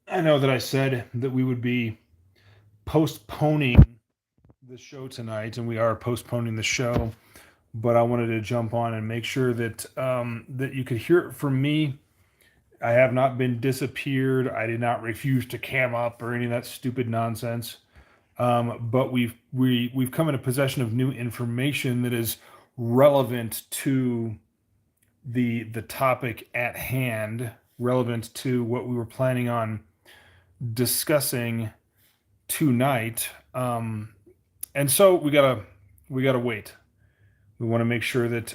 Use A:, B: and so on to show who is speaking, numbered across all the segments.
A: I know that I said that we would be postponing the show tonight, and we are postponing the show. But I wanted to jump on and make sure that that you could hear it from me. I have not been disappeared. I did not refuse to cam up or any of that stupid nonsense. But we've come into possession of new information that is relevant to the topic at hand, relevant to what we were planning on discussing tonight. And so we gotta wait. We want to make sure that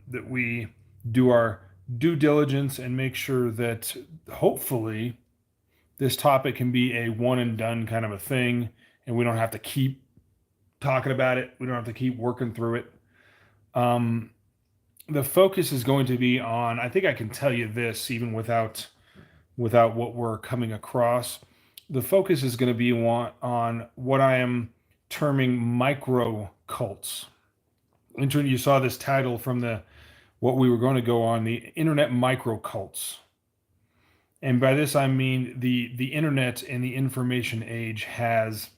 A: that we do our due diligence and make sure that hopefully this topic can be a one and done kind of a thing, and we don't have to keep talking about it. We don't have to keep working through it. Um, the focus is going to be on. I think I can tell you this even without what we're coming across. The focus is going to be on what I am terming micro cults. You saw this title from the what we were going to go on, the internet micro cults. And by this I mean the internet and the information age has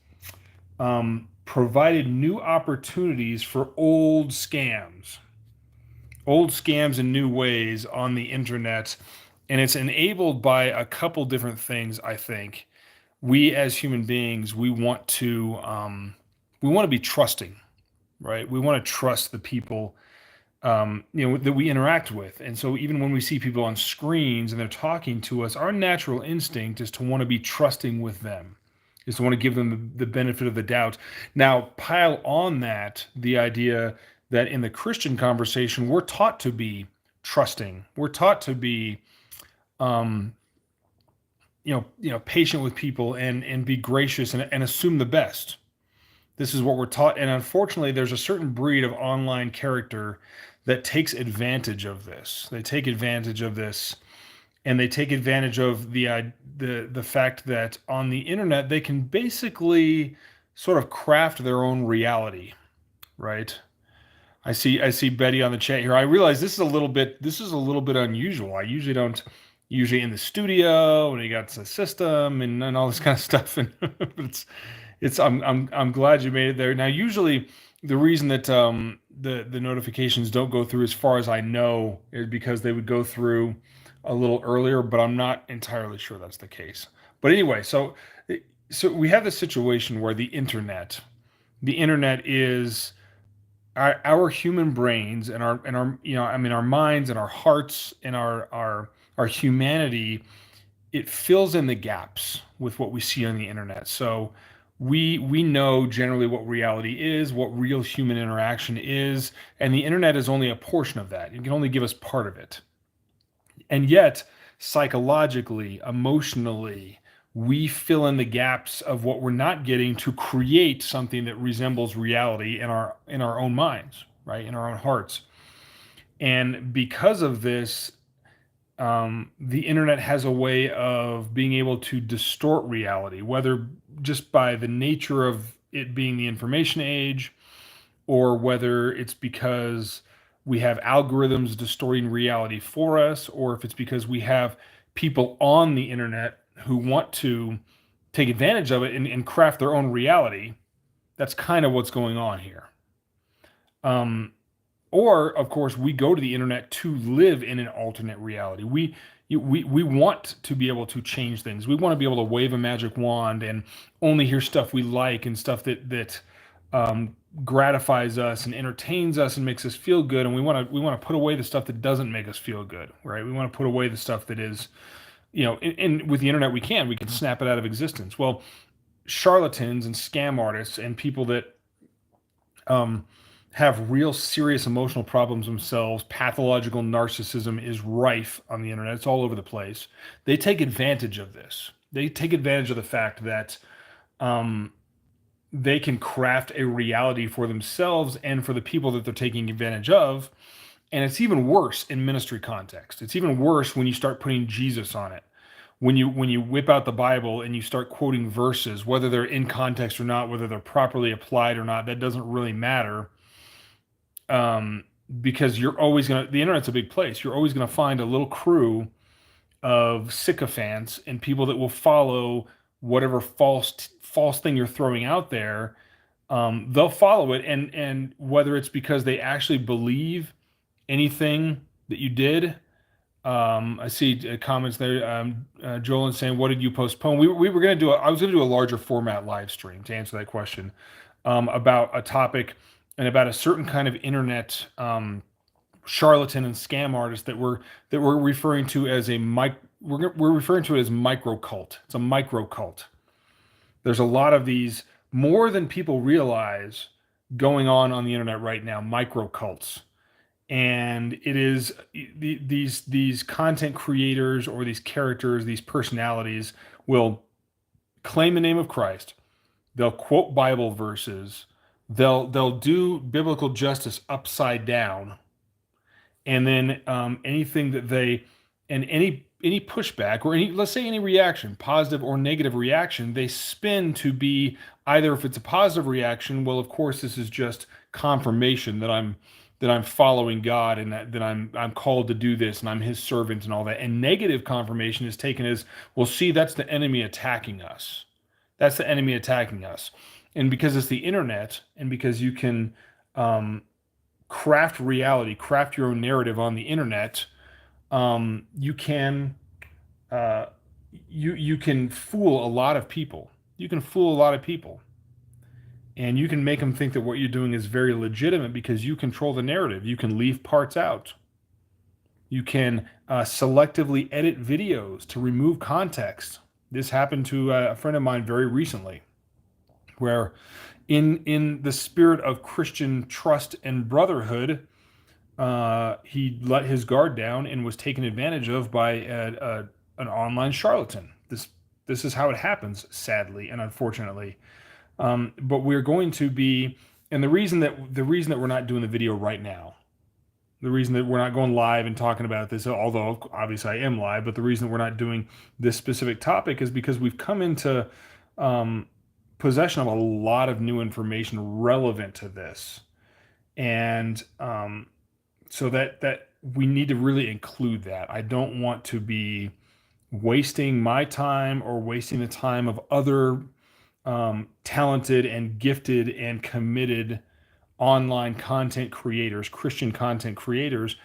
A: provided new opportunities for old scams in new ways on the internet, and it's enabled by a couple different things. I think we as human beings we want to be trusting, right? We want to trust the people that we interact with. And so even when we see people on screens and they're talking to us, our natural instinct is to want to be trusting with them, is to want to give them the benefit of the doubt. Now, pile on that the idea that in the Christian conversation, we're taught to be trusting. We're taught to be, um, patient with people and be gracious and assume the best. This is what we're taught, and unfortunately, there's a certain breed of online character that takes advantage of this. They take advantage of this, and they take advantage of the fact that on the internet they can basically sort of craft their own reality, right? I see Betty on the chat here. I realize this is a little bit unusual. I usually don't usually in the studio and you got the system and all this kind of stuff, and but I'm glad you made it there. Now, usually the reason that the notifications don't go through, as far as I know, is because they would go through a little earlier, but I'm not entirely sure that's the case. But anyway, so we have this situation where the internet is our human brains and our our minds and our hearts and our humanity. It fills in the gaps with what we see on the internet. So we know generally what reality is, what real human interaction is, and the internet is only a portion of that. It can only give us part of it. And yet, psychologically, emotionally, we fill in the gaps of what we're not getting to create something that resembles reality in our own minds, right? In our own hearts. And because of this, the internet has a way of being able to distort reality, whether just by the nature of it being the information age, or whether it's because we have algorithms distorting reality for us, or if it's because we have people on the internet who want to take advantage of it and craft their own reality. That's kind of what's going on here. Um, or, of course, we go to the internet to live in an alternate reality. We want to be able to change things. We want to be able to wave a magic wand and only hear stuff we like and stuff that gratifies us and entertains us and makes us feel good. And we want to put away the stuff that doesn't make us feel good, right? We want to put away the stuff that is, and with the internet we can snap it out of existence. Well, charlatans and scam artists and people that um, have real serious emotional problems themselves. Pathological narcissism is rife on the internet. It's all over the place. They take advantage of this. They take advantage of the fact that um, they can craft a reality for themselves and for the people that they're taking advantage of. And it's even worse in ministry context. It's even worse when you start putting Jesus on it. When you whip out the Bible and you start quoting verses, whether they're in context or not, whether they're properly applied or not, that doesn't really matter. Um, because you're always gonna the internet's a big place. You're always gonna find a little crew of sycophants and people that will follow whatever false thing you're throwing out there. They'll follow it, and whether it's because they actually believe anything that you did. I see comments there. Joel is saying, "What did you postpone?" We were going to do. I was going to do a larger format live stream to answer that question, about a topic and about a certain kind of internet charlatan and scam artist that we're referring to as we're referring to it as micro cult. It's a micro cult. There's a lot of these, more than people realize, going on the internet right now. Micro cults, and it is these content creators or these characters, these personalities will claim the name of Christ. They'll quote Bible verses. They'll do biblical justice upside down, and then anything that they and any pushback or any, let's say, any reaction, positive or negative reaction, they spin to be either, if it's a positive reaction, well, of course this is just confirmation that I'm following God, and that I'm called to do this, and I'm his servant and all that. And negative confirmation is taken as, well, see, that's the enemy attacking us. That's the enemy attacking us. And because it's the internet, and because you can craft reality, craft your own narrative on the internet, you can uh, you can fool a lot of people. You can fool a lot of people, and you can make them think that what you're doing is very legitimate because you control the narrative. You can leave parts out. You can selectively edit videos to remove context. This happened to a friend of mine very recently, where in the spirit of Christian trust and brotherhood, he let his guard down and was taken advantage of by an online charlatan. This is how it happens, sadly and unfortunately. But we're going to be, and the reason that we're not doing the video right now, the reason that we're not going live and talking about this, although obviously I am live, but the reason that we're not doing this specific topic is because we've come into possession of a lot of new information relevant to this, and so that we need to really include that. I don't want to be wasting my time or wasting the time of other talented and gifted and committed online content creators, Christian content creators.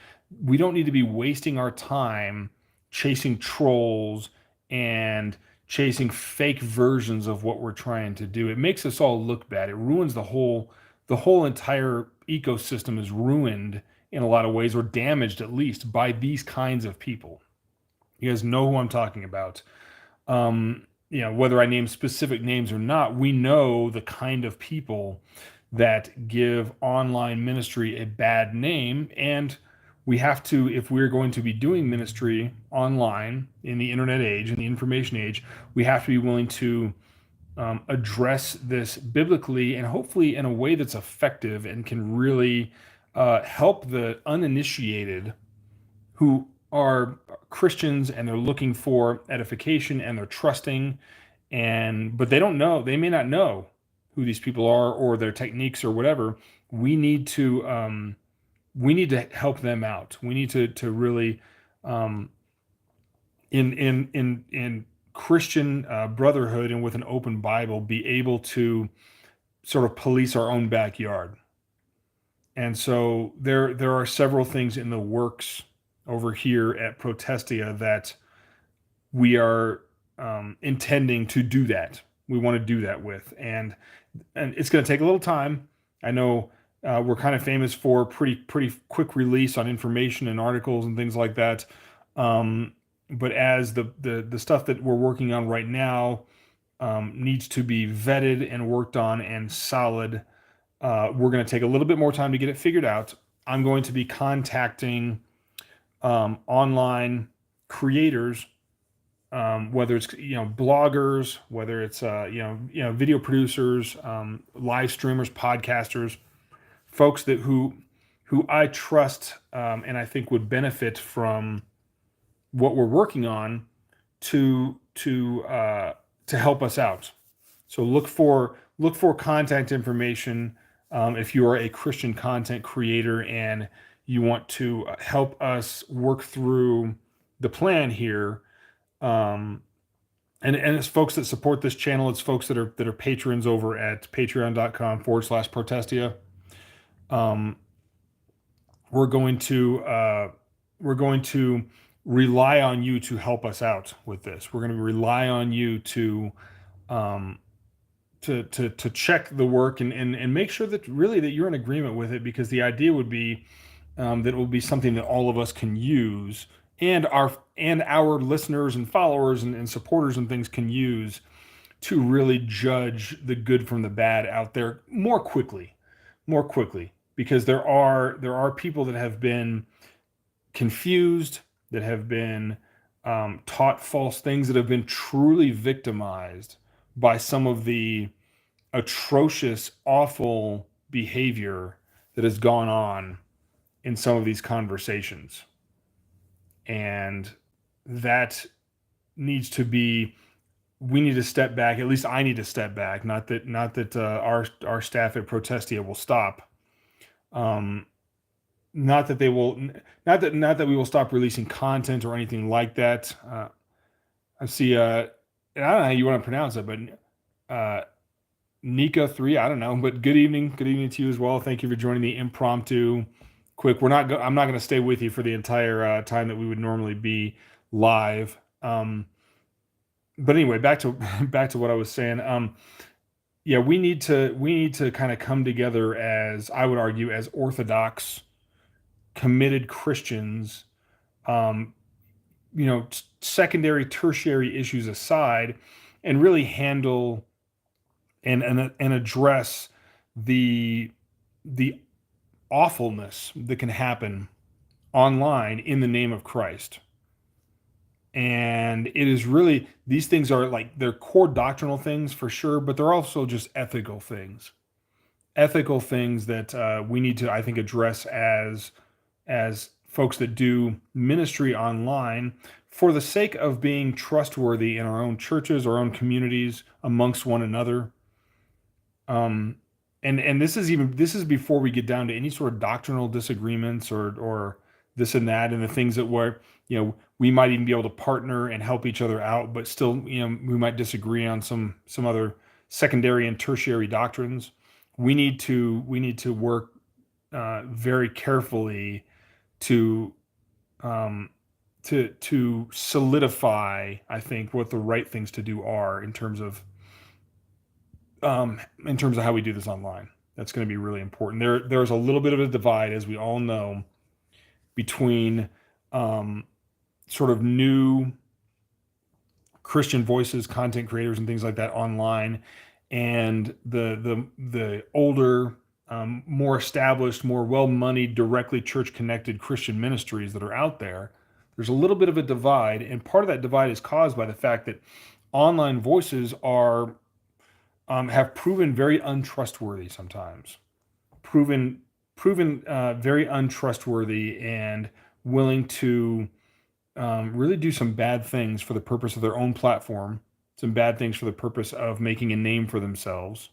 A: We don't need to be wasting our time chasing trolls and chasing fake versions of what we're trying to do. It makes us all look bad. It ruins the whole entire ecosystem is ruined in a lot of ways, or damaged at least, by these kinds of people. You guys know who I'm talking about. Whether I name specific names or not, we know the kind of people that give online ministry a bad name. And we have to, if we're going to be doing ministry online in the internet age, in the information age, we have to be willing to address this biblically, and hopefully in a way that's effective and can really help the uninitiated who are Christians and they're looking for edification and they're trusting, but they may not know who these people are or their techniques or whatever. We need to help them out. We need to really in Christian brotherhood and with an open Bible be able to sort of police our own backyard. And so there are several things in the works over here at Protestia that we are intending to do that. We want to do that with, and it's going to take a little time. I know we're kind of famous for pretty quick release on information and articles and things like that. But as the stuff that we're working on right now needs to be vetted and worked on and solid, we're going to take a little bit more time to get it figured out. I'm going to be contacting online creators, whether it's bloggers, whether it's video producers, live streamers, podcasters, folks who I trust and I think would benefit from what we're working on to help us out. So look for contact information if you are a Christian content creator and you want to help us work through the plan here. Um, and it's folks that support this channel. It's folks that are patrons over at patreon.com/Protestia. Um, we're going to we're going to rely on you to help us out with this. We're going to rely on you um, to check the work and make sure that really that you're in agreement with it, because the idea would be that it will be something that all of us can use, and our listeners and followers and supporters and things can use to really judge the good from the bad out there more quickly, because there are people that have been confused, that have been taught false things, that have been truly victimized by some of the atrocious, awful behavior that has gone on in some of these conversations. And that needs to be, we need to step back. At least I need to step back. Not that our staff at Protestia will stop. Um, not that they will, not that we will stop releasing content or anything like that. I see. And I don't know how you want to pronounce it, but Nika 3. I don't know, but good evening. Good evening to you as well. Thank you for joining the impromptu. Quick. I'm not going to stay with you for the entire time that we would normally be live. But anyway, back to back to what I was saying. Yeah, we need to kind of come together as, I would argue, as Orthodox, committed Christians. Um, Secondary, tertiary issues aside, and really handle and address the awfulness that can happen online in the name of Christ. And it is really, these things are like, they're core doctrinal things for sure, but they're also just ethical things that we need to, I think, address as folks that do ministry online, for the sake of being trustworthy in our own churches, our own communities, amongst one another. Um, and this is before we get down to any sort of doctrinal disagreements or this and that, and the things that we might even be able to partner and help each other out, but still, we might disagree on some other secondary and tertiary doctrines. We need to work very carefully to um, to solidify, I think, what the right things to do are in terms of how we do this online. That's going to be really important. There's a little bit of a divide, as we all know, between um, sort of new Christian voices, content creators, and things like that online, and the older, more established, more well-moneyed, directly church-connected Christian ministries that are out there. There's a little bit of a divide, and part of that divide is caused by the fact that online voices have proven very untrustworthy sometimes, proven very untrustworthy, and willing to really do some bad things for the purpose of their own platform, some bad things for the purpose of making a name for themselves.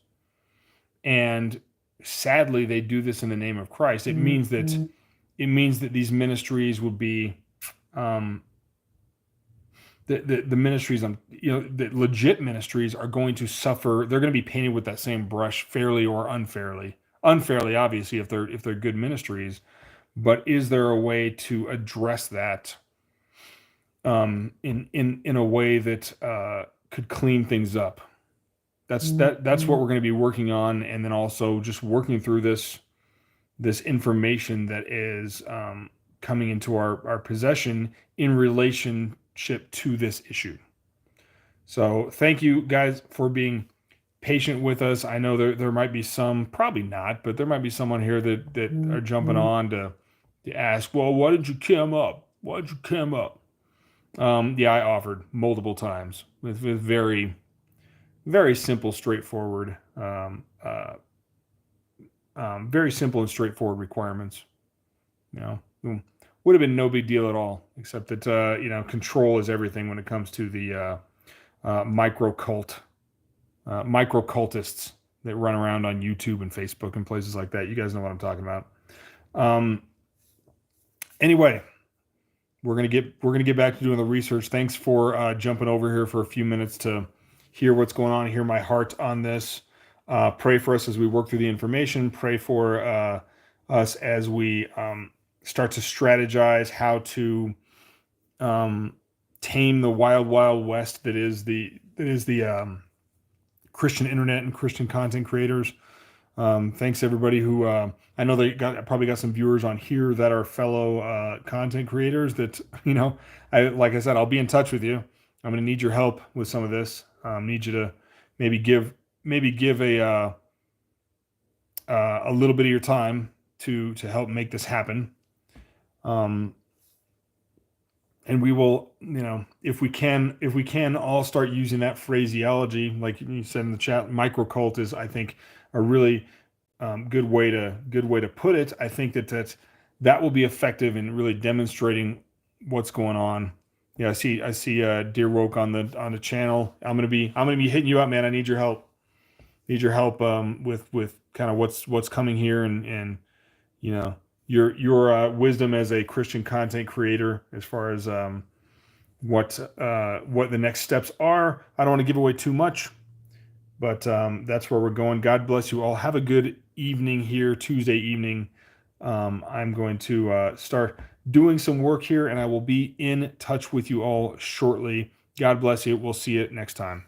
A: And sadly, they do this in the name of Christ. It means that these ministries will be um, the ministries, the legit ministries are going to suffer. They're going to be painted with that same brush, fairly or unfairly. Unfairly, obviously, if they're good ministries. But is there a way to address that in a way that could clean things up? That's what we're going to be working on, and then also just working through this information that is coming into our possession in relationship to this issue. So thank you guys for being patient with us. I know there might be some, probably not, but there might be someone here that are jumping on to ask, well, why did you come up? Why did you come up? Yeah, I offered multiple times with very, very simple, straightforward, very simple and straightforward requirements. Would have been no big deal at all, except that control is everything when it comes to the micro cultists that run around on YouTube and Facebook and places like that. You guys know what I'm talking about. Anyway, we're gonna get back to doing the research. Thanks for jumping over here for a few minutes to hear what's going on, hear my heart on this. Pray for us as we work through the information. Pray for us as we start to strategize how to um, tame the wild, wild west that is the Christian internet and Christian content creators. Thanks everybody who I know they probably got some viewers on here that are fellow content creators. That like I said, I'll be in touch with you. I'm going to need your help with some of this. Need you to maybe give a little bit of your time to help make this happen. Um, and we will, if we can all start using that phraseology, like you said in the chat, microcult is, I think, a really good way to put it. I think that will be effective in really demonstrating what's going on. Yeah, I see Dear Woke on the channel. I'm gonna be hitting you up, man. I need your help. Need your help with kind of what's coming here, and you know your wisdom as a Christian content creator as far as what the next steps are. I don't want to give away too much, but that's where we're going. God bless you all. Have a good evening here, Tuesday evening. I'm going to start doing some work here, and I will be in touch with you all shortly. God bless you. We'll see you next time.